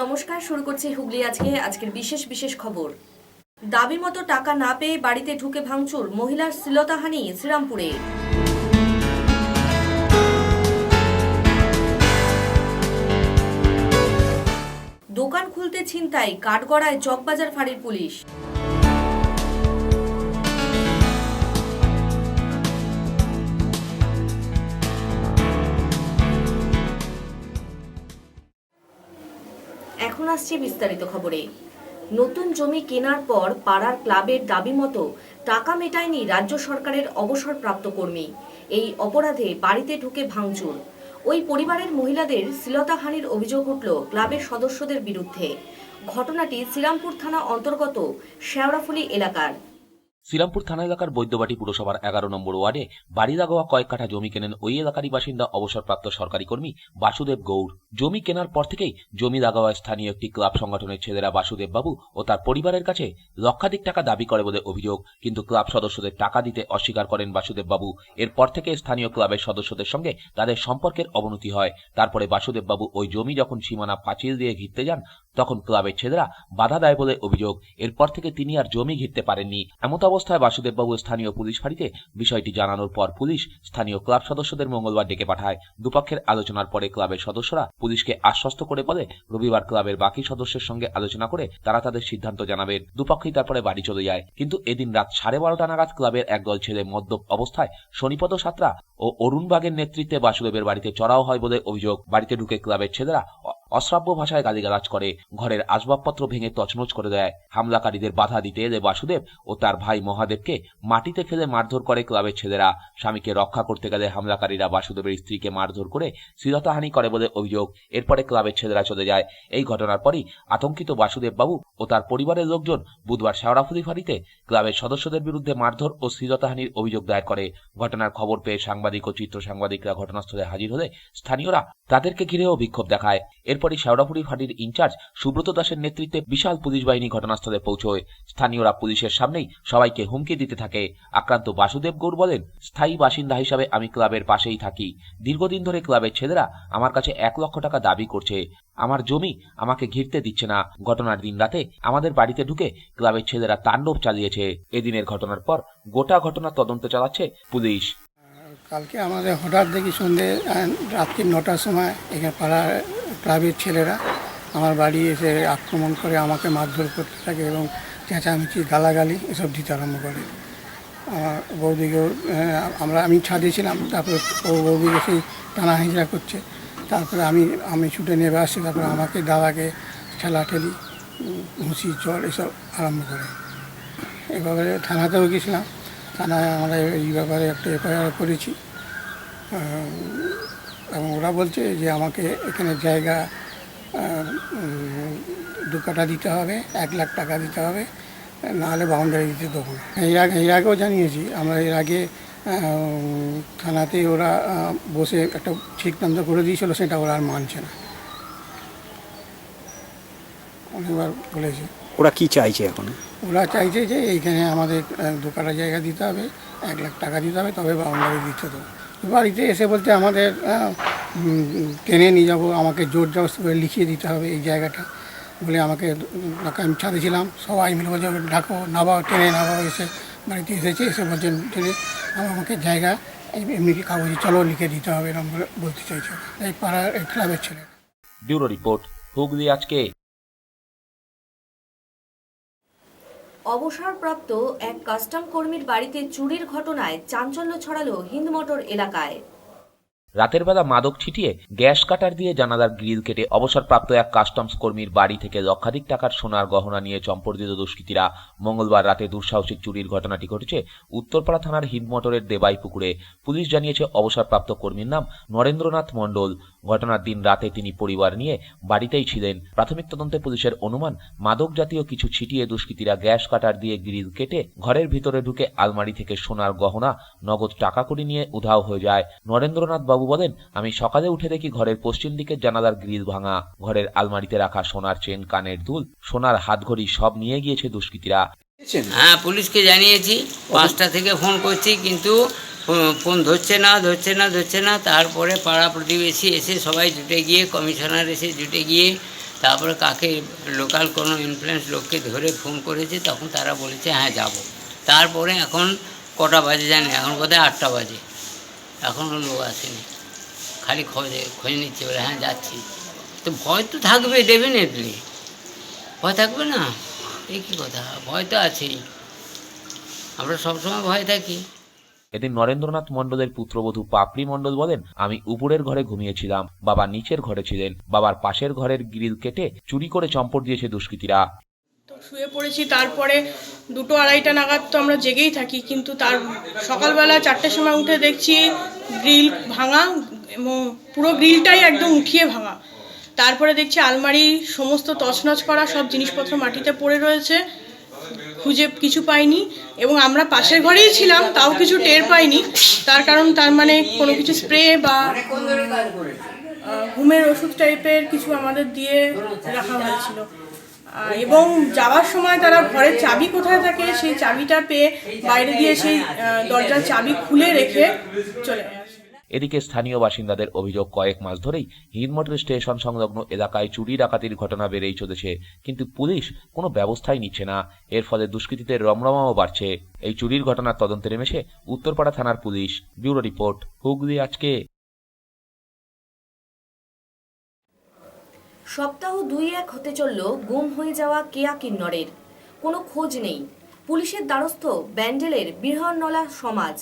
নমস্কার, শুরু করছি হুগলি আজকের বিশেষ খবর। দাবি মতো টাকা না পেয়ে বাড়িতে ঢুকে ভাঙচুর, মহিলার শ্লীলতাহানি শ্রীরামপুরে। দোকান খুলতে ছিনতাই, কাঠগড়ায় চকবাজার ফাঁড়ির পুলিশ। এখন আসছে বিস্তারিত খবরে। নতুন জমি কেনার পর পাড়ার ক্লাবের দাবি মতো টাকা মেটায়নি রাজ্য সরকারের অবসরপ্রাপ্ত কর্মী। এই অপরাধে বাড়িতে ঢুকে ভাঙচুর। ওই পরিবারের মহিলাদের শ্লীলতাহানির অভিযোগ উঠল ক্লাবের সদস্যদের বিরুদ্ধে। ঘটনাটি শ্রীরামপুর থানা অন্তর্গত শেওড়াফুলি এলাকার। শ্রীরামপুর থানা এলাকার বৈদ্যবাটি পুরসভার ১১ নম্বর ওয়ার্ডে বাড়ি লাগোয়া কয়েক কাঠা জমি কেনেন ওই এলাকারই বাসিন্দা অবসরপ্রাপ্ত সরকারি কর্মী বাসুদেব গৌড়। জমি কেনার পর থেকেই জমি লাগোয়া স্থানীয় একটি ক্লাব সংগঠনের ছেলেরা বাসুদেব বাবু ও তার পরিবারের কাছে লক্ষাধিক টাকা দাবি করে বলে অভিযোগ, কিন্তু ক্লাব সদস্যদের টাকা দিতে অস্বীকার করেন বাসুদেব বাবু। এরপর থেকে স্থানীয় ক্লাবের সদস্যদের সঙ্গে তাদের সম্পর্কের অবনতি হয়। তারপরে বাসুদেব বাবু ওই জমি যখন সীমানা পাঁচিল দিয়ে ঘিরতে যান, তখন ক্লাবের ছেলেরা বাধা দেয় বলে অভিযোগ। এরপর থেকে তিনি আর জমি ঘিরতে পারেননি। এমত অবস্থায় বাসুদেব বাবু স্থানীয় পুলিশ ফাঁড়িতে বিষয়টি জানানোর পর পুলিশ স্থানীয় ক্লাব সদস্যদের মঙ্গলবার ডেকে পাঠায়। দুপক্ষের আলোচনার পরে ক্লাবের সদস্যরা পুলিশকে আশ্বস্ত করে বলে রবিবার ক্লাবের বাকি সদস্যের সঙ্গে আলোচনা করে তারা তাদের সিদ্ধান্ত জানাবেন। দুপক্ষই তারপরে বাড়ি চলে যায়। কিন্তু এদিন রাত 12:30 নাগাদ ক্লাবের একদল ছেলে মদ্যপ অবস্থায় শনিপদ সাঁতরা ও অরুণ বাগের নেতৃত্বে বাসুদেবের বাড়িতে চড়াও হয় বলে অভিযোগ। বাড়িতে ঢুকে ক্লাবের ছেলেরা অশ্রাব্য ভাষায় গালিগালাজ করে, ঘরের আসবাবপত্র ভেঙে তছনছ করে দেয়। হামলাকারীদের বাধা দিতে এলে বাসুদেব ও তার ভাই মহাদেবকে মাটিতে ফেলে মারধর করে ক্লাবের ছেলেরা। স্বামীকে রক্ষা করতে গেলে হামলাকারীরা বাসুদেবের স্ত্রীকে মারধর করে শ্লীলতাহানি করে বলে অভিযোগ। এরপরে ক্লাবের ছেলেরা চলে যায়। এই ঘটনার পরই আতঙ্কিত বাসুদেব বাবু ও তার পরিবারের লোকজন বুধবার শেওড়াফুলি ফাঁড়িতে ক্লাবের সদস্যদের বিরুদ্ধে মারধর ও শ্লীলতাহানির অভিযোগ দায়ের করে। ঘটনার খবর পেয়ে সাংবাদিক ও চিত্র সাংবাদিকরা ঘটনাস্থলে হাজির হলে স্থানীয়রা তাদেরকে ঘিরেও বিক্ষোভ দেখায়। এরপরই শেওড়াফুলি ফাঁড়ির ইনচার্জ সুব্রত দাসের নেতৃত্বে বিশাল পুলিশ বাহিনী ঘটনাস্থলে পৌঁছয়। স্থানীয়রা পুলিশের সামনেই সবাইকে হুমকি দিতে থাকে। আক্রান্ত বাসুদেব গৌড় বলেন, স্থায়ী বাসিন্দা হিসাবে আমি ক্লাবের পাশেই থাকি। দীর্ঘদিন ধরে ক্লাবের ছেলেরা আমার কাছে 1 লক্ষ টাকা দাবি করছে। আমার জমি আমাকে ঘিরতে দিচ্ছে না। ঘটনার দিন রাতে আমাদের বাড়িতে ঢুকে ক্লাবের ছেলেরা তাণ্ডব চালিয়েছে। এদিনের ঘটনার পর গোটা ঘটনা তদন্ত চালাচ্ছে পুলিশ। কালকে আমাদের হঠাৎ দেখি সন্ধ্যে রাত্রি 9টার সময় এখানে পাড়ার ক্লাবের ছেলেরা আমার বাড়ি এসে আক্রমণ করে, আমাকে মারধর করতে থাকে এবং চেঁচামেচি গালাগালি এসব দিতে আরম্ভ করে। আমার বৌদিকেও আমি ছাদে ছিলাম, তারপরে ও বৌদিকে সেই টানা হিঁচড়া করছে। তারপরে আমি ছুটে নেমে আসছি। তারপরে আমাকে দাদাকে ঠেলাঠেলি, ঘুষি জল এসব আরম্ভ করে। এভাবে থানাতেও গেছিলাম। থানায় আমরা এই ব্যাপারে একটা এফআইআর করেছি এবং ওরা বলছে যে আমাকে এখানে জায়গা 2 কাঠা দিতে হবে, 1 লাখ টাকা দিতে হবে, নাহলে বাউন্ডারি দিতে দেবো না। এর আগেও জানিয়েছি আমরা। এর আগে থানাতে ওরা বসে একটা সিদ্ধান্ত করে দিয়েছিল, সেটা ওরা আর মানছে না। অনেকবার বলেছে। ওরা কি চাইছে এখন? ওরা চাইছে যে এইখানে আমাদের 2 কাঠা জায়গা দিতে হবে, 1 লাখ টাকা দিতে হবে, তবে বাউন্ডারি দিতে দেবো। বাড়িতে এসে বলতে আমাদের টেনে নিয়ে যাবো, আমাকে জোর জবরদস্তি করে লিখিয়ে দিতে হবে এই জায়গাটা বলে আমাকে। আমি ছাদে ছিলাম, সবাই মিলে বলছে ডাকো, নাবাও, টেনে নাবাও। এসে বাড়িতে এসে বলছেন টেনে আমাকে জায়গা এমনি কি কাগজে চলো লিখে দিতে হবে, এরকম বলতে চাইছে এই পাড়ার এই ক্লাবের ছেলে। ব্যুরো রিপোর্ট, হুগলি আজকে। অবসরপ্রাপ্ত এক কাস্টম কর্মীর বাড়িতে চুরির ঘটনায় চাঞ্চল্য ছড়ালো হিন্দমোটর এলাকায়। রাতের বেলা মাদক ছিটিয়ে গ্যাস কাটার দিয়ে জানালার গ্রিল কেটে অবসরপ্রাপ্ত এক কাস্টমস কর্মীর বাড়ি থেকে লক্ষাধিক টাকার সোনার গহনা নিয়ে চম্পট দিল দুষ্কৃতীরা। মঙ্গলবার রাতে দুঃসাহসিক চুরির ঘটনাটি ঘটেছে উত্তরপাড়া থানার হিন্দমোটরের দেবাই পুকুরে। পুলিশ জানিয়েছে অবসরপ্রাপ্ত কর্মীর নাম নরেন্দ্রনাথ মণ্ডল। ঘটনার দিন রাতে তিনি পরিবার নিয়ে বাড়িতেই ছিলেন। প্রাথমিক তদন্তে পুলিশের অনুমান, মাদক জাতীয় কিছু ছিটিয়ে দুষ্কৃতীরা গ্যাস কাটার দিয়ে গ্রিল কেটে ঘরের ভিতরে ঢুকে আলমারি থেকে সোনার গহনা, নগদ টাকা কড়ি নিয়ে উধাও হয়ে যায়। নরেন্দ্রনাথ বাবু বলেন, আমি সকালে উঠে দেখি ঘরের পশ্চিম দিকের জানালার গ্রিল ভাঙা। ঘরের আলমারিতে রাখা সোনার চেন, কানের দুল, সোনার হাতঘড়ি সব নিয়ে গিয়েছে দুষ্কৃতীরা। হ্যাঁ, পুলিশকে জানিয়েছি। 5টা থেকে ফোন করছি, কিন্তু ফোন ধরছে না। তারপরে পাড়া প্রতিবেশী এসে সবাই জুটে গিয়ে, কমিশনার এসে জুটে গিয়ে তারপরে কাকে লোকাল কোনো ইনফ্লুয়েন্স লোককে ধরে ফোন করেছে, তখন তারা বলেছে হ্যাঁ যাব। তারপরে এখন কটা বাজে জানি, এখন বোধহয় 8টা বাজে, এখনও লোক আসেনি, খালি খোঁজ নিচ্ছে বলে হ্যাঁ যাচ্ছি। তো ভয় তো থাকবে, ডেফিনেটলি ভয় থাকবে না, এই কী কথা, ভয় তো আছেই, আমরা সবসময় ভয় থাকি। এদিন নরেন্দ্রনাথ মণ্ডলের পুত্রবধূ পাপড়ি মণ্ডল বলেন, আমি উপরের ঘরে ঘুমিয়েছিলাম, বাবা নিচের ঘরে ছিলেন, বাবার পাশের ঘরের গ্রিল কেটে চুরি করে চম্পট দিয়েছে দুষ্কৃতীরা। তো শুয়ে পড়েছি, তারপরে 2-2:30 নাগাদ তো আমরা জেগেই থাকি, কিন্তু তার সকালবেলা 4টের সময় উঠে দেখছি গ্রিল ভাঙা এবং পুরো গ্রিলটাই একদম উঠিয়ে ভাঙা। তারপরে দেখছি আলমারি সমস্ত তছনছ করা, সব জিনিসপত্র মাটিতে পড়ে রয়েছে, খুঁজে কিছু পাইনি এবং আমরা পাশের ঘরেই ছিলাম, তাও কিছু টের পাইনি। তার কারণ তার মানে কোনো কিছু স্প্রে বা ঘুমের ওষুধ টাইপের কিছু আমাদের দিয়ে রাখা হয়েছিল। এবং যাওয়ার সময় তারা ঘরের চাবি কোথায় থাকে সেই চাবিটা পেয়ে বাইরে দিয়ে সেই দরজার চাবি খুলে রেখে চলে আসে। এদিকে স্থানীয় বাসিন্দাদের অভিযোগ, কয়েক মাস ধরেই হিন্দমোটর স্টেশন সংলগ্ন এলাকায় চুরি ডাকাতির ঘটনা বেড়েই চলেছে, কিন্তু পুলিশ কোনো ব্যবস্থাই নিচ্ছে না। এর ফলে দুষ্কৃতীদের রমরমাও বাড়ছে। এই চুরির ঘটনার তদন্তে নেমেছে উত্তরপাড়া থানার পুলিশ। ব্যুরো রিপোর্ট, হুগলি আজকে। সপ্তাহ 2-1 হতে চলল গুম হয়ে যাওয়া কেয়া কিন্নরের। কোনো খোঁজ নেই। পুলিশের দ্বারস্থ ব্যান্ডেলের বৃহন্নলা সমাজ।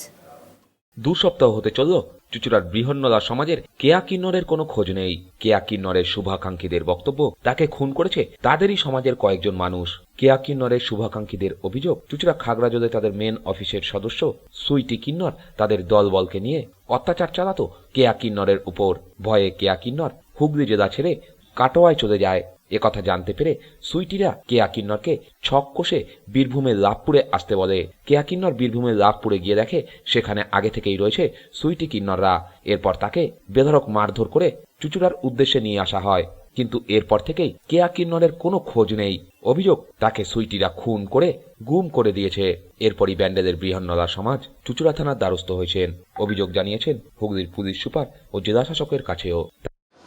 2 সপ্তাহ হতে চলল চুঁচুড়ার বৃহন্নলা সমাজের কেয়া কিন্নরের কোনো খোঁজ নেই। কেয়া কিন্নরের শুভাকাঙ্ক্ষীদের বক্তব্য, তাকে খুন করেছে তাদেরই সমাজের কয়েকজন মানুষ। কেয়া কিন্নরের শুভাকাঙ্ক্ষীদের অভিযোগ, চুঁচুড়া খাগড়াজলে তাদের মেন অফিসের সদস্য সুইটি কিন্নর তাদের দলবলকে নিয়ে অত্যাচার চালাতো কেয়া কিন্নরের উপর। ভয়ে কেয়া কিন্নর হুগলি জেলা ছেড়ে কাটোয়ায় চলে যায়। একথা জানতে পেরে সুইটিরা কেয়া কিন্নরকে ছক কষে বীরভূমের লাভপুরে আসতে বলে। কেয়া কিন্নর বীরভূমের লাভপুরে গিয়ে দেখে সেখানে আগে থেকেই রয়েছে সুইটি কিন্নররা। এরপর তাকে বেধড়ক মারধর করে চুঁচুড়ার উদ্দেশ্যে নিয়ে আসা হয়, কিন্তু এরপর থেকেই কেয়া কিন্নরের কোনো খোঁজ নেই। অভিযোগ, তাকে সুইটিরা খুন করে গুম করে দিয়েছে। এরপরই ব্যান্ডেলের বৃহন্নলা সমাজ চুঁচুড়া থানার দ্বারস্থ হয়েছেন। অভিযোগ জানিয়েছেন হুগলির পুলিশ সুপার ও জেলা শাসকের কাছেও।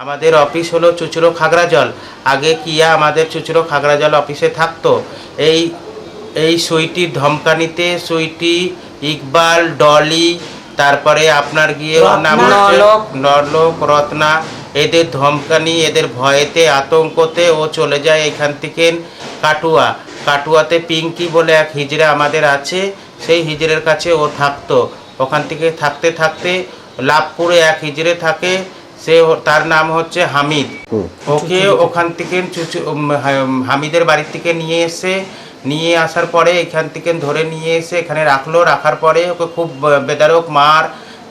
আমাদের অফিস হলো চুঁচুড়ো খাগড়াজল। আগে কিয়া আমাদের চুঁচুড়ো খাগড়াজল অফিসে থাকতো। এই সুইটির ধমকানিতে সুইটি, ইকবাল, ডলি, তারপরে আপনার গিয়ে নাম নরলোক, রত্না, এদের ধমকানি, এদের ভয়েতে আতঙ্কতে ও চলে যায় এখান থেকে কাটুয়াতে পিঙ্কি বলে এক হিজড়া আমাদের আছে, সেই হিজড়ের কাছে ও থাকতো। ওখান থেকে থাকতে থাকতে লাভপুরে এক হিজড়ে থাকে, তার নাম হচ্ছে হামিদ। ওকে ওখান থেকে হামিদের বাড়ি থেকে নিয়ে আসার পরে এখান থেকে ধরে নিয়ে এসে এখানে রাখার পরে ওকে খুব বেদরক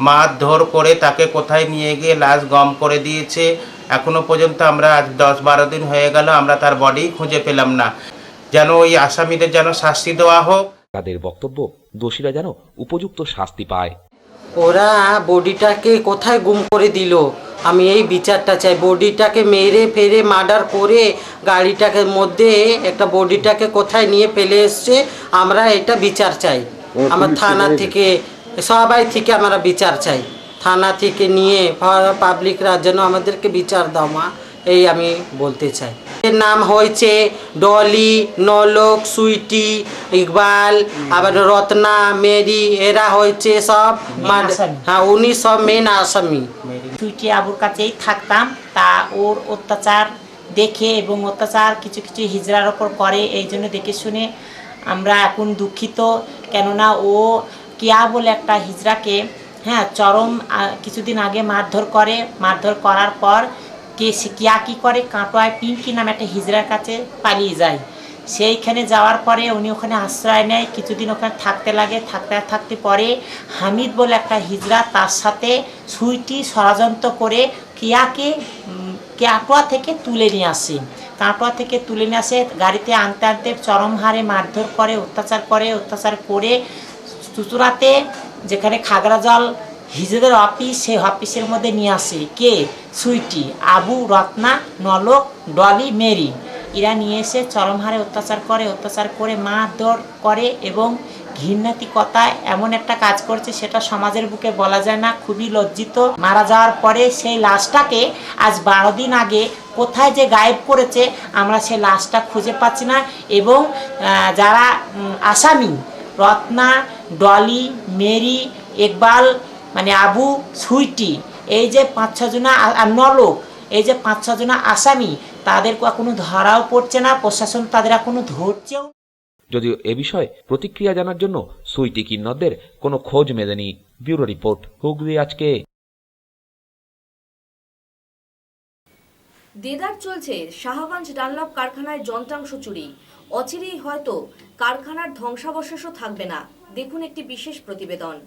মারধর করে তাকে কোথায় নিয়ে গিয়ে লাশ গম করে দিয়েছে। এখনো পর্যন্ত আমরা আজ 10-12 দিন হয়ে গেল, আমরা তার বডি খুঁজে পেলাম না। যেন ওই আসামিদের যেন শাস্তি দেওয়া হোক। তাদের বক্তব্য, দোষীরা যেন উপযুক্ত শাস্তি পায়। ওরা বডিটাকে কোথায় গুম করে দিল, আমি এই বিচারটা চাই। বডিটাকে মেরে ফেরে মার্ডার করে গাড়িটাকে মধ্যে একটা বডিটাকে কোথায় নিয়ে ফেলে এসছে, আমরা এটা বিচার চাই। আমার থানা থেকে সবাই থেকে আমরা বিচার চাই, থানা থেকে নিয়ে পাবলিকরা যেন আমাদেরকে বিচার দাও মা, এই আমি বলতে চাই। এর নাম হয়েছে ডলি, নলোক, সুইটি, ইকবাল, আবার রত্না, মেরি, এরা হয়েছে সব, হ্যাঁ উনি সব মেন আসামি। সুইটি আবুর কাছেই থাকতাম, তা ওর অত্যাচার দেখে এবং অত্যাচার কিছু কিছু হিজড়ার ওপর করে, এই জন্য দেখে শুনে আমরা এখন দুঃখিত। কেননা ও কিয়া বলে একটা হিজড়াকে চরম কিছুদিন আগে মারধর করার পর কিয়া কী করে, কাটোয়ায় পিঙ্কি নামে একটা হিজড়ার কাছে পালিয়ে যায়। সেইখানে যাওয়ার পরে উনি ওখানে আশ্রয় নেয়, কিছুদিন ওখানে থাকতে পরে হামিদ বলে একটা হিজড়া, তার সাথে সুইটি ষড়যন্ত্র করে কিয়াকে কাটোয়া থেকে তুলে নিয়ে আসে। গাড়িতে আনতে চরম হারে মারধর করে, অত্যাচার করে চুঁচুড়াতে যেখানে খাগড়াজল হিজড়ের অফিস, সেই অফিসের মধ্যে নিয়ে আসে কে, সুইটি, আবু, রত্না, নলোক, ডলি, মেরি, এরা নিয়ে এসে চরম হারে অত্যাচার করে মারধর করে এবং ঘৃণাত্মকতায় এমন একটা কাজ করছে সেটা সমাজের বুকে বলা যায় না, খুবই লজ্জিত। মারা যাওয়ার পরে সেই লাশটাকে আজ 12 দিন আগে কোথায় যে গায়েব করেছে আমরা সেই লাশটা খুঁজে পাচ্ছি না। এবং যারা আসামি রত্না, ডলি, মেরি, ইকবাল মানে আবু, সুইটি, এই যে 5-6 জনা আর নলক, এই যে 5-6 জনা আসামি তাদের কোনো ধরাও পড়ছে না, প্রশাসন তাদের এখনো ধরছেও। যদিও এ বিষয়ে প্রতিক্রিয়া জানার জন্য সুইটি কিন্নরদের কোনো খোঁজ মেলেনি। ব্যুরো রিপোর্ট, হুগলি আজকে। দেদার চলছে শাহগঞ্জ ডানলপ কারখানায় যন্ত্রাংশ চুরি। অচিরেই হয়তো কারখানার ধ্বংসাবশেষও থাকবে না। দেখুন একটি বিশেষ প্রতিবেদন।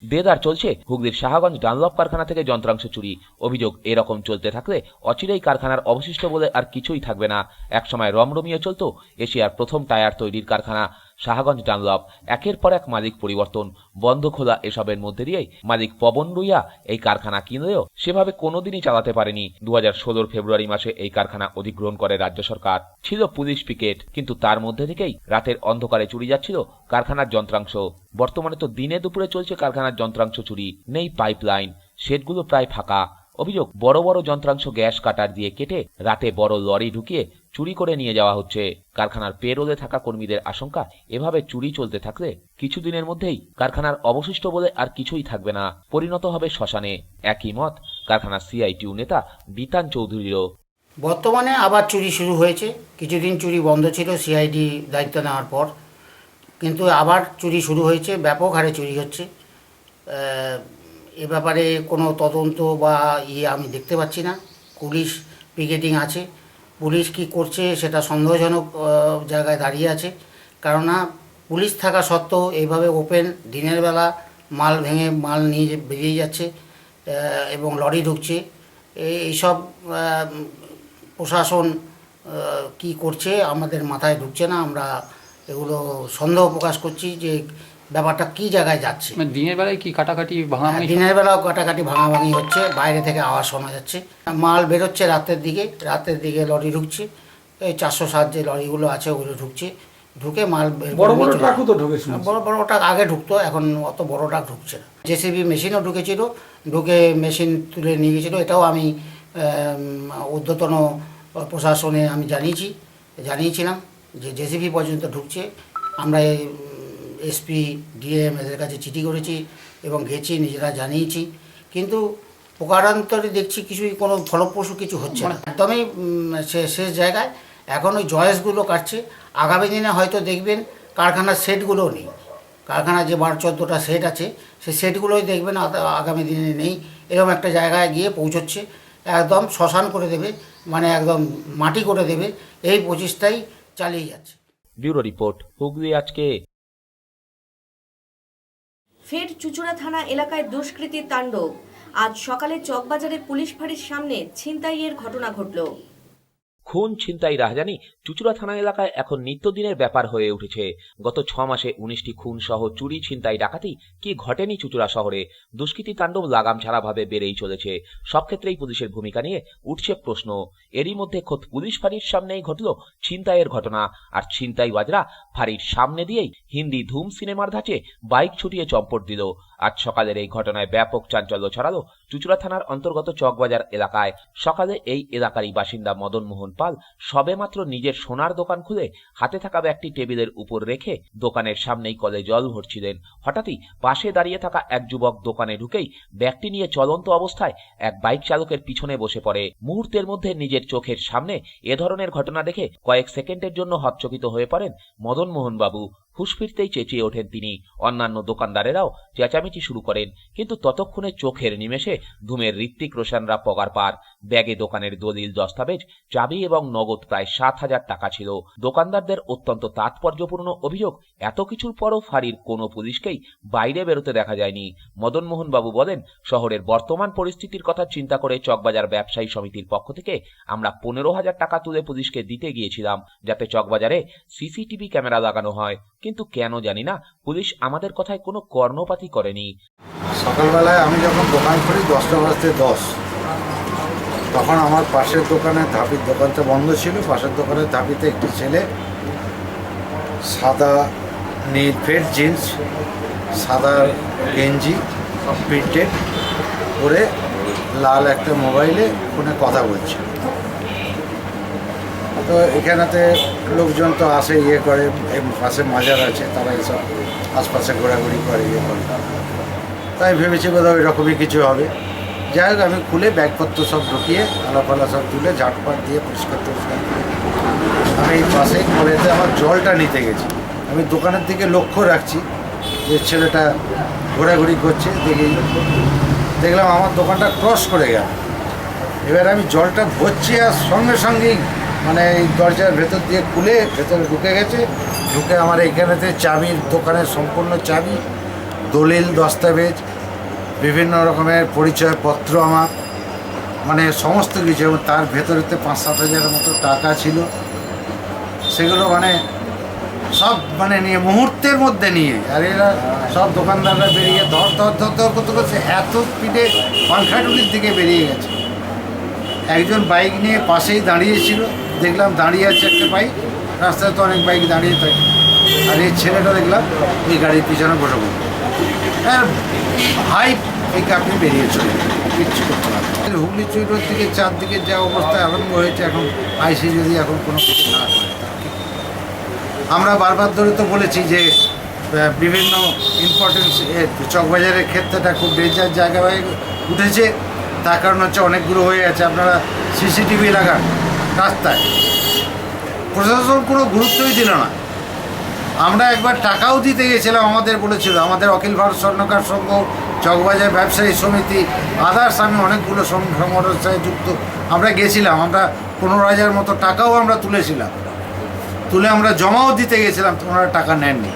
দেদার চলছে হুগলির শাহগঞ্জ ডানলপ কারখানা থেকে যন্ত্রাংশ চুরি। অভিযোগ, এরকম চলতে থাকলে অচিরেই কারখানার অবশিষ্ট বলে আর কিছুই থাকবে না। একসময় রমরমিয়ে চলত এশিয়ার প্রথম টায়ার তৈরির কারখানা শাহগঞ্জ ডানলপ। একের পর এক মালিক পরিবর্তন, বন্ধ খোলা এসবের মধ্যে দিয়েই মালিক পবন রুইয়া এই কারখানা কিনলেও সেভাবে কোনোদিনই চালাতে পারেনি। 2016 ফেব্রুয়ারি মাসে এই কারখানা অধিগ্রহণ করে রাজ্য সরকার। ছিল পুলিশ পিকেট, কিন্তু তার মধ্যে থেকেই রাতের অন্ধকারে চুরি যাচ্ছিল কারখানার যন্ত্রাংশ। বর্তমানে তো দিনে দুপুরে চলছে কারখানার যন্ত্রাংশ চুরি। নেই পাইপলাইন, শেডগুলো প্রায় ফাঁকা। অভিযোগ, বড় বড় যন্ত্রাংশ গ্যাস কাটার দিয়ে কেটে রাতে বড় লরি ঢুকিয়ে চুরি করে নিয়ে যাওয়া হচ্ছে। কারখানার পেরোলে থাকা কর্মীদের আশঙ্কা, এভাবে চুরি চলতে থাকলে কিছুদিনের মধ্যেই কারখানার অবশিষ্ট বলে আর কিছুই থাকবে না, পরিণত হবে শ্মশানে। একই মত কারখানার সিআইটিউ নেতা বিতান চৌধুরীরও। বর্তমানে আবার চুরি শুরু হয়েছে। কিছুদিন চুরি বন্ধ ছিল সিআইডি দায়িত্ব নেওয়ার পর, কিন্তু আবার চুরি শুরু হয়েছে, ব্যাপক হারে চুরি হচ্ছে। এ ব্যাপারে কোনো তদন্ত বা আমি দেখতে পাচ্ছি না। পুলিশ পিকেটিং আছে, পুলিশ কি করছে সেটা সন্দেহজনক জায়গায় দাঁড়িয়ে আছে। কেননা পুলিশ থাকা সত্ত্বেও এইভাবে ওপেন দিনের বেলা মাল ভেঙে মাল নিয়ে বেরিয়ে যাচ্ছে এবং লরি ঢুকছে। এইসব প্রশাসন কি করছে আমাদের মাথায় ঢুকছে না। আমরা এগুলো সন্দেহ প্রকাশ করছি যে ব্যাপারটা কি জায়গায় যাচ্ছে। দিনের বেলায় কি কাটাকাটি ভাঙাভাঙি? দিনের বেলাও কাটাকাটি ভাঙাভাঙি হচ্ছে, বাইরে থেকে আওয়াজ শোনা যাচ্ছে। মাল বেরোচ্ছে রাতের দিকে লরি ঢুকছে। এই 407 যে লরিগুলো আছে ওগুলো ঢুকছে, ঢুকে মাল বড় বড় ট্রাকও তো ঢুকেছে। বড় বড় ট্রাক আগে ঢুকতো, এখন অত বড় ট্রাক ঢুকছে না। জেসিবি মেশিনও ঢুকেছিল, ঢুকে মেশিন তুলে নিয়ে গেছিলো। এটাও আমি ঊর্ধ্বতন প্রশাসনে আমি জানিয়েছিলাম যে জেসিবি পর্যন্ত ঢুকছে। আমরা এসপি ডিএম এদের কাছে চিঠি করেছি এবং গেছি, নিজেরা জানিয়েছি, কিন্তু প্রকারান্তরে দেখছি কিছুই কোনো ফলপ্রসূ কিছু হচ্ছে না। একদমই শেষ জায়গায়। এখন ওই জয়েসগুলো কাটছে। আগামী দিনে হয়তো দেখবেন কারখানার সেটগুলোও নেই। কারখানার যে 12-14টা সেট আছে সেই সেটগুলোই দেখবেন আগামী দিনে নেই। এরকম একটা জায়গায় গিয়ে পৌঁছচ্ছে, একদম শ্মশান করে দেবে, মানে একদম মাটি করে দেবে। এই প্রচেষ্টাই চালিয়ে যাচ্ছে। ব্যুরো রিপোর্ট, হুগলি আজকে। ফের চুঁচুড়া থানা এলাকায় দুষ্কৃতীর তাণ্ডব। আজ সকালে চকবাজারে পুলিশ ফাঁড়ির সামনে ছিনতাইয়ের ঘটনা ঘটল। খুন, ছিনতাই, রাহাজানি চুঁচুড়া থানা এলাকায় এখন নিত্যদিনের ব্যাপার হয়ে উঠেছে। গত 6 মাসে 19টি খুন সহ চুরি, ছিনতাই, ডাকাতি কি ঘটেনি চুঁচুড়া শহরে। দুষ্কৃতী তাণ্ডব লাগাম ছাড়াভাবে বেড়েই চলেছে। সব ক্ষেত্রেই পুলিশের ভূমিকা নিয়ে উঠছে প্রশ্ন। এরই মধ্যে খোদ পুলিশ ফাঁড়ির সামনেই ঘটল ছিনতাইয়ের ঘটনা। আর ছিনতাইবাজরা ফাঁড়ির সামনে দিয়েই হিন্দি ধুম সিনেমার ধাঁচে বাইক ছুটিয়ে চম্পট দিল। আজ সকালের এই ঘটনায় ব্যাপক চাঞ্চল্য ছড়ালো চুঁচুড়া থানার অন্তর্গত চকবাজার এলাকায়। সকালে এই এলাকারই বাসিন্দা মদন মোহন পাল সবেমাত্র নিজের সোনার দোকান খুলে হাতে থাকা ব্যাগটি টেবিলের উপর রেখে দোকানের সামনেই কলে জল ভরছিলেন। হঠাৎই পাশে দাঁড়িয়ে থাকা এক যুবক দোকানে ঢুকেই ব্যাগটি নিয়ে চলন্ত অবস্থায় এক বাইক চালকের পিছনে বসে পড়ে। মুহূর্তের মধ্যে নিজের চোখের সামনে এ ধরনের ঘটনা দেখে কয়েক সেকেন্ডের জন্য হতচকিত হয়ে পড়েন মদন মোহন বাবু। হুঁশ ফিরতেই চেঁচিয়ে ওঠেন তিনি। অন্যান্য দোকানদারেরাও চেঁচামেচি শুরু করেন, কিন্তু ততক্ষণে চোখের নিমেষে ধুমের ঋত্বিক রোশনরা পগার পার। ব্যাগে দোকানের দলিল, দস্তাবেজ, চাবি এবং নগদ প্রায় 7,000 টাকা ছিল। দোকানদারদের অত্যন্ত তাৎপর্যপূর্ণ অভিযোগ, এত কিছুর পরও ফাঁড়ির কোনো পুলিশকেই বাইরে বেরোতে দেখা যায়নি। মদন মোহন বাবু বলেন, শহরের বর্তমান পরিস্থিতির কথা চিন্তা করে চকবাজার ব্যবসায়ী সমিতির পক্ষ থেকে আমরা 15,000 টাকা তুলে পুলিশকে দিতে গিয়েছিলাম, যাতে চকবাজারে সিসিটিভি ক্যামেরা লাগানো হয়। কিন্তু কেন জানি না পুলিশ আমাদের কথায় কোনো কর্ণপাতই করেনি। সকালবেলায় আমি যখন দোকান খুলি 10টা বাজতে 10, তখন আমার পাশের দোকানে ধাপির দোকানটা বন্ধ ছিল। পাশের দোকানের ধাপিতে একটি ছেলে সাদা নীল ফেড জিন্স, সাদা গেঞ্জি প্রিন্টেড পরে লাল একটা মোবাইলে ফোনে কথা বলছে। তো এখানেতে লোকজন তো আসে, ইয়ে করে, পাশে মাজার আছে, তারা এসব আশপাশে ঘোরাঘুরি করে, ইয়ে করে। তাই ভেবেছি বোধহয় ওই রকমই কিছু হবে। যাই হোক, আমি খুলে ব্যাগপত্র সব ঢুকিয়ে আলাপালা সব তুলে ঝাটপাট দিয়ে পরিষ্কার টরিষ্কার করে আমি এই পাশেই কলেতে আমার জলটা নিতে গেছি। আমি দোকানের দিকে লক্ষ্য রাখছি যে ছেলেটা ঘোরাঘুরি করছে, দেখলাম আমার দোকানটা ক্রস করে গেল। এবার আমি জলটা ভরছি আর সঙ্গে সঙ্গেই মানে এই দরজার ভেতর দিয়ে খুলে ভেতরে ঢুকে গেছে। ঢুকে আমার এইখানেতে চাবির দোকানের সম্পূর্ণ চাবি, দলিল, দস্তাবেজ, বিভিন্ন রকমের পরিচয়পত্র আমার, মানে সমস্ত কিছু, এবং তার ভেতরেতে 5-7 হাজারের মতো টাকা ছিল। সেগুলো মানে সব মানে নিয়ে মুহূর্তের মধ্যে নিয়ে, আর এরা সব দোকানদাররা বেরিয়ে ধর ধর ধর ধর করতে করতে এত স্পিডে পাংখাটুলির দিকে বেরিয়ে গেছে। একজন বাইক নিয়ে পাশেই দাঁড়িয়েছিল, দেখলাম দাঁড়িয়ে আছে একটা বাইক, রাস্তায় তো অনেক বাইক দাঁড়িয়ে থাকে, আর এই ছেলেটা দেখলাম এই গাড়ির পিছনে বসে পড়ল। হ্যাঁ, হাই এই কাপড়ে বেরিয়ে চলে কিচ্ছু করতে পারে। হুগলি চুইটোর দিকে চারদিকে যা অবস্থা আরম্ভ হয়েছে, এখন আইসি যদি এখন কোনো কিছু না করে, আমরা বারবার ধরে তো বলেছি যে বিভিন্ন ইম্পর্টেন্স চকবাজারের ক্ষেত্রেটা খুব ডেঞ্জার জায়গায় উঠেছে। তার কারণ হচ্ছে অনেকগুলো হয়ে গেছে। আপনারা সিসিটিভি লাগান রাস্তায়, প্রশাসন কোনো গুরুত্বই দিল না। আমরা একবার টাকাও দিতে গেছিলাম, আমাদের বলেছিল, আমাদের অখিল ভারত স্বর্ণকার সংঘ, চকবাজার ব্যবসায়ী সমিতি, আদার্স, আমি অনেকগুলো সংগঠনের সাথে যুক্ত, আমরা গেছিলাম। আমরা 15,000 মতো টাকাও আমরা তুলেছিলাম, তুলে আমরা জমাও দিতে গেছিলাম, ওনারা টাকা নেননি।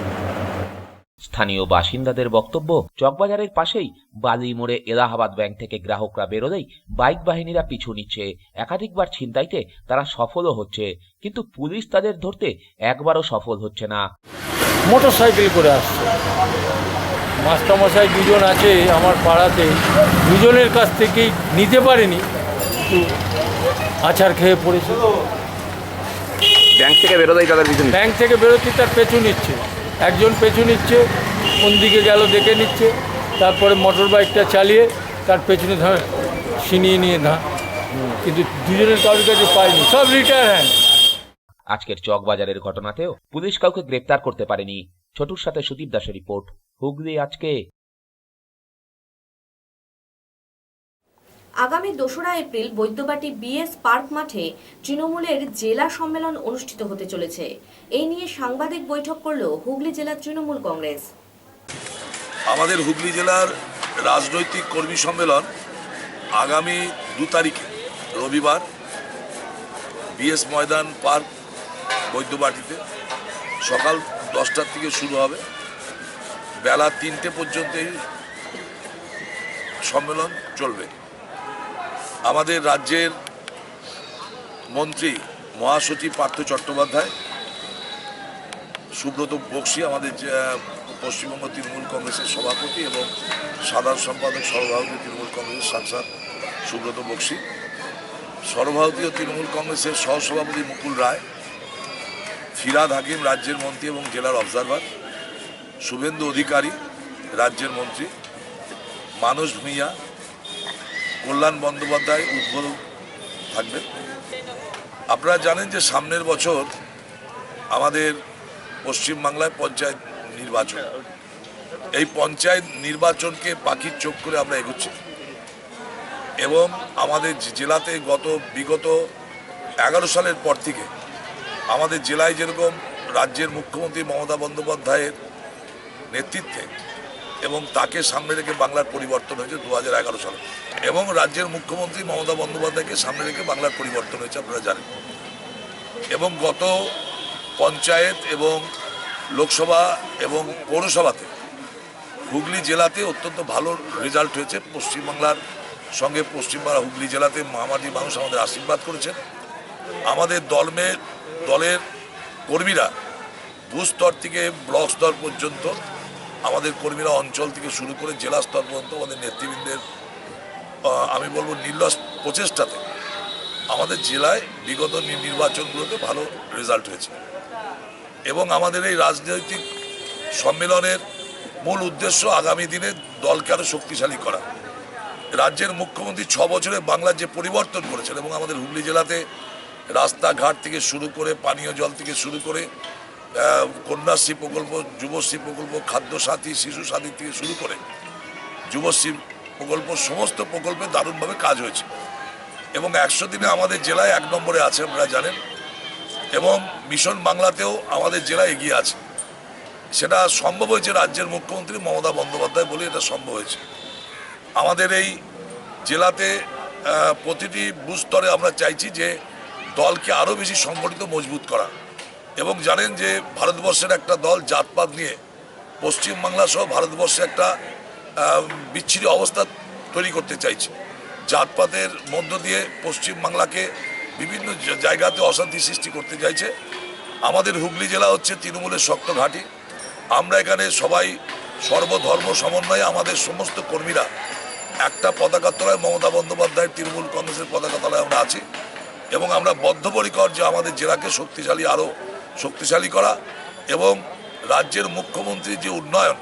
স্থানীয় বাসিন্দাদের বক্তব্য, চকবাজারের পাশেই বালি মোড়ে এলাহাবাদ ব্যাংক থেকে গ্রাহকরা বেরোলেই বাইক বাহিনীরা পিছু নিচ্ছে। একাধিকবার ছিনতাইতে তারা সফলও হচ্ছে, কিন্তু পুলিশ তাদের ধরতে একবারও সফল হচ্ছে না। মোটর সাইকেল করে আসছে, মাস্টারমশাই 2জন আছে আমার পাড়াতে, 2জনের কাছ থেকেই নিতে পারেনি, একটু আছাড় খেয়ে পড়েছে। ব্যাংক থেকে বেরোতেই তাদের পিছনে, ব্যাংক থেকে বেরোতে তার পেছু নিচ্ছে, একজন পেছু নিচ্ছে, কোন দিকে গেল দেখে নিচ্ছে, তারপরে মোটর বাইকটা চালিয়ে তার পেছনে ছিনিয়ে নিয়ে কিন্তু 2জনের কারোর কাছে পায়নি, সব রিটায়ার হ্যান্ড। আজকের চকবাজারের ঘটনাতেও পুলিশ কাউকে গ্রেপ্তার করতে পারেনি। ছোটুর সাথে সুদীপ দাসের রিপোর্ট, হুগলি আজকে। আগামী 2রা এপ্রিল বৈদ্যবাটি বিএস পার্ক মাঠে তৃণমূলের জেলা সম্মেলন অনুষ্ঠিত হতে চলেছে। এই নিয়ে সাংবাদিক বৈঠক করল হুগলি জেলা তৃণমূল কংগ্রেস। আমাদের হুগলি জেলার রাজনৈতিক কর্মী সম্মেলন আগামী 2 তারিখে রবিবার বিএস ময়দান পার্ক বৈদ্যবাটিতে সকাল 10টার থেকে শুরু হবে, বেলা 3টে পর্যন্ত এই সম্মেলন চলবে। আমাদের রাজ্যের মন্ত্রী মহাসচিব পার্থ চট্টোপাধ্যায়, সুব্রত বক্সী আমাদের পশ্চিমবঙ্গ তৃণমূল কংগ্রেসের সভাপতি এবং সাধারণ সম্পাদক সর্বভারতীয় তৃণমূল কংগ্রেসের সাংসদ সুব্রত বক্সী, সর্বভারতীয় তৃণমূল কংগ্রেসের সহসভাপতি মুকুল রায়, ফিরাদ হাকিম রাজ্যের মন্ত্রী এবং জেলার অবজারভার, শুভেন্দু অধিকারী রাজ্যের মন্ত্রী, মানস ভূঁইয়া, কল্যাণ বন্দ্যোপাধ্যায় উদ্বোধন থাকবেন। আপনারা জানেন যে সামনের বছর আমাদের পশ্চিমবাংলায় পঞ্চায়েত নির্বাচন। এই পঞ্চায়েত নির্বাচনকে পাখির চোখ করে আমরা এগোচ্ছি এবং আমাদের জেলাতে বিগত 11 সালের পর থেকে আমাদের জেলায় যেরকম রাজ্যের মুখ্যমন্ত্রী মমতা বন্দ্যোপাধ্যায়ের নেতৃত্বে এবং তাকে সামনে রেখে বাংলার পরিবর্তন হয়েছে 2011 সালে, এবং রাজ্যের মুখ্যমন্ত্রী মমতা বন্দ্যোপাধ্যায়কে সামনে রেখে বাংলার পরিবর্তন হয়েছে আপনারা জানেন। এবং গত পঞ্চায়েত এবং লোকসভা এবং পৌরসভাতে হুগলি জেলাতে অত্যন্ত ভালো রেজাল্ট হয়েছে। পশ্চিমবাংলার সঙ্গে পশ্চিমবাংলা হুগলি জেলাতে মহামাটি মানুষ আমাদের আশীর্বাদ করেছেন। আমাদের দলের কর্মীরা বুথ স্তর থেকে ব্লক স্তর পর্যন্ত, আমাদের কর্মীরা অঞ্চল থেকে শুরু করে জেলা স্তর পর্যন্ত আমাদের নেতৃবৃন্দের আমি বলবো নির্লস প্রচেষ্টাতে আমাদের জেলায় বিগত নির্বাচনগুলোতে ভালো রেজাল্ট হয়েছে। এবং আমাদের এই রাজনৈতিক সম্মেলনের মূল উদ্দেশ্য আগামী দিনে দলকে আরো শক্তিশালী করা। রাজ্যের মুখ্যমন্ত্রী 6 বছরে বাংলার যে পরিবর্তন করেছেন এবং আমাদের হুগলি জেলাতে রাস্তাঘাট থেকে শুরু করে পানীয় জল থেকে শুরু করে কন্যাশ্রী প্রকল্প, যুবশ্রী প্রকল্প, খাদ্যসাথী, শিশু সাথী থেকে শুরু করে যুবশ্রী প্রকল্প, সমস্ত প্রকল্পে দারুণভাবে কাজ হয়েছে এবং 100 দিনে আমাদের জেলায় 1 নম্বরে আছে, আপনারা জানেন, এবং মিশন বাংলাতেও আমাদের জেলা এগিয়ে আছে। সেটা সম্ভব হয়েছে রাজ্যের মুখ্যমন্ত্রী মমতা বন্দ্যোপাধ্যায় বলে এটা সম্ভব হয়েছে। আমাদের এই জেলাতে প্রতিটি বুথ স্তরে আমরা চাইছি যে দলকে আরও বেশি সংগঠিত মজবুত করা এবং জানেন যে ভারতবর্ষের একটা দল জাতপাত নিয়ে পশ্চিমবাংলা সহ ভারতবর্ষে একটা বিচ্ছিরি অবস্থা তৈরি করতে চাইছে। জাতপাতের মধ্য দিয়ে পশ্চিমবাংলাকে বিভিন্ন জায়গাতে অশান্তি সৃষ্টি করতে চাইছে। আমাদের হুগলি জেলা হচ্ছে তৃণমূলের শক্ত ঘাঁটি। আমরা এখানে সবাই সর্বধর্ম সমন্বয়ে আমাদের সমস্ত কর্মীরা একটা পতাকার তলায়, মমতা বন্দ্যোপাধ্যায়ের তৃণমূল কংগ্রেসের পতাকা তলায় আমরা আছি এবং আমরা বদ্ধপরিকর যে আমাদের জেলাকে আরও শক্তিশালী করা এবং রাজ্যের মুখ্যমন্ত্রীর যে উন্নয়ন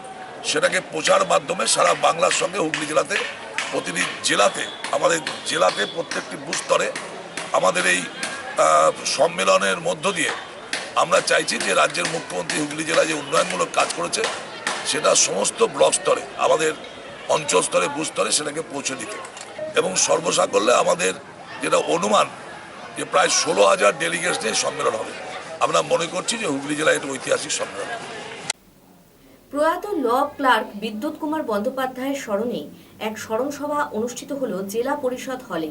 সেটাকে প্রচার মাধ্যমে সারা বাংলার সঙ্গে হুগলি জেলাতে প্রতিটি জেলাতে আমাদের জেলাতে প্রত্যেকটি বুথ স্তরে আমাদের এই সম্মেলনের মধ্য দিয়ে আমরা চাইছি যে রাজ্যের মুখ্যমন্ত্রী হুগলি জেলায় যে উন্নয়নমূলক কাজ করেছে সেটা সমস্ত ব্লক স্তরে, আমাদের অঞ্চল স্তরে, বুথ স্তরে সেটাকে পৌঁছে দিতে এবং সর্বসাকল্যে আমাদের যেটা অনুমান যে প্রায় 16,000 ডেলিগেটস নিয়ে সম্মেলন হবে। আমরা মনে করছি যে হুগলি জেলায় এটা ঐতিহাসিক সম্মেলন। প্রয়াত ল ক্লার্ক বিদ্যুৎ কুমার বন্দ্যোপাধ্যায়ের স্মরণে এক স্মরণ সভা অনুষ্ঠিত হল জেলা পরিষদ হলে।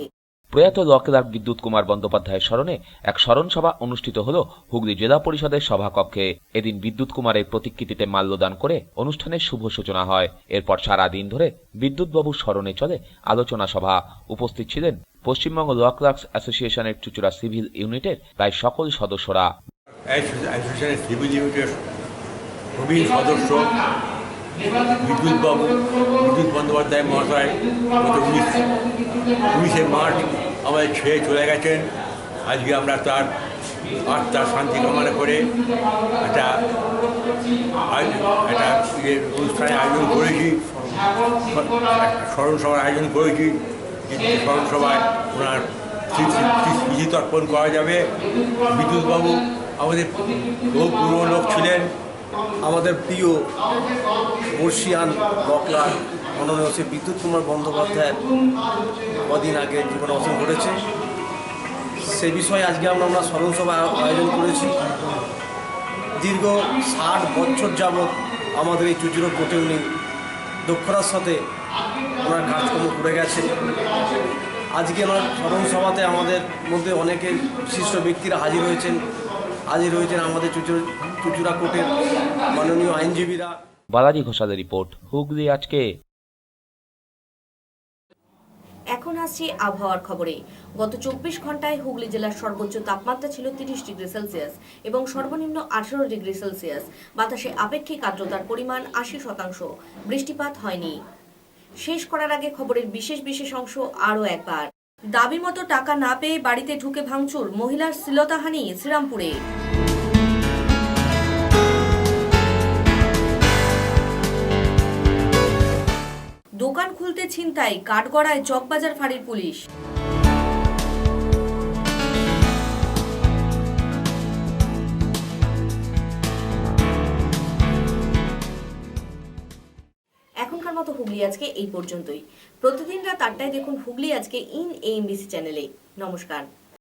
প্রয়াত ল ক্লার্ক বিদ্যুৎ কুমার বন্দ্যোপাধ্যায়ের স্মরণে এক স্মরণ সভা অনুষ্ঠিত হল হুগলি জেলা পরিষদের সভাকক্ষে। এদিন বিদ্যুৎ কুমারের প্রতিকৃতিতে মাল্যদান করে অনুষ্ঠানের শুভ সূচনা হয়। এরপর সারা দিন ধরে বিদ্যুৎবাবুর স্মরণে চলে আলোচনা সভা। উপস্থিত ছিলেন পশ্চিমবঙ্গ ল ক্লার্কস অ্যাসোসিয়েশনের চুঁচুড়া সিভিল ইউনিটের প্রায় সকল সদস্যরা। অ্যাসোসিয়েশনের সিভিল ইউনিটের প্রবীণ সদস্য বিদ্যুৎ বন্দ্যোপাধ্যায় মহাশয় গত 19শে মার্চ আমাদের ছেড়ে চলে গেছেন। আজকে আমরা তার আত্মার শান্তি কামনা করে একটা অনুষ্ঠানের আয়োজন করেছি, স্মরণ সভার আয়োজন করেছি। স্মরণ সভায় ওনার স্মৃতি তর্পণ করা যাবে। বিদ্যুৎবাবু আমাদের বহু পুরনো লোক ছিলেন। আমাদের প্রিয় বর্ষিয়ান বকলার মাননীয় শ্রী বিদ্যুৎ কুমার বন্দ্যোপাধ্যায়ের কদিন আগে জীবন অবসান ঘটেছে। সে বিষয়ে আজকে আমরা স্মরণ সভা আয়োজন করেছি। দীর্ঘ 60 বছর যাবৎ আমাদের এই চুঁচুড়া কোর্টে উনি দক্ষতার সাথে ওনার কাজকর্ম করে গেছেন। আজকে ওনার স্মরণ সভাতে আমাদের মধ্যে অনেকে বিশিষ্ট ব্যক্তিরা হাজির হয়েছেন আমাদের চুঁচুড়া কোর্টের মাননীয় আইনজীবীরা। বালাজি ঘোষালের রিপোর্ট, হুগলি আজকে। এখন আসছি আবহাওয়ার খবরে। গত 24 ঘন্টায় হুগলি জেলার সর্বোচ্চ তাপমাত্রা ছিল 30 ডিগ্রি সেলসিয়াস এবং সর্বনিম্ন 18 ডিগ্রি সেলসিয়াস। বাতাসে আপেক্ষিক আর্দ্রতার পরিমাণ 80%। বৃষ্টিপাত হয়নি। শেষ করার আগে খবরের বিশেষ অংশ আরও একবার। দাবি মতো টাকা না পেয়ে বাড়িতে ঢুকে ভাঙচুর, মহিলার শ্লীলতাহানি শ্রীরামপুরে। দোকান খুলতে ছিনতাই, কাঠগড়ায় চকবাজার ফাঁড়ির পুলিশ। এখনকার মতো হুগলি আজকে এই পর্যন্তই। প্রতিদিন রাত 8টায় দেখুন হুগলি আজকে ইন এএমবিসি চ্যানেলে। নমস্কার।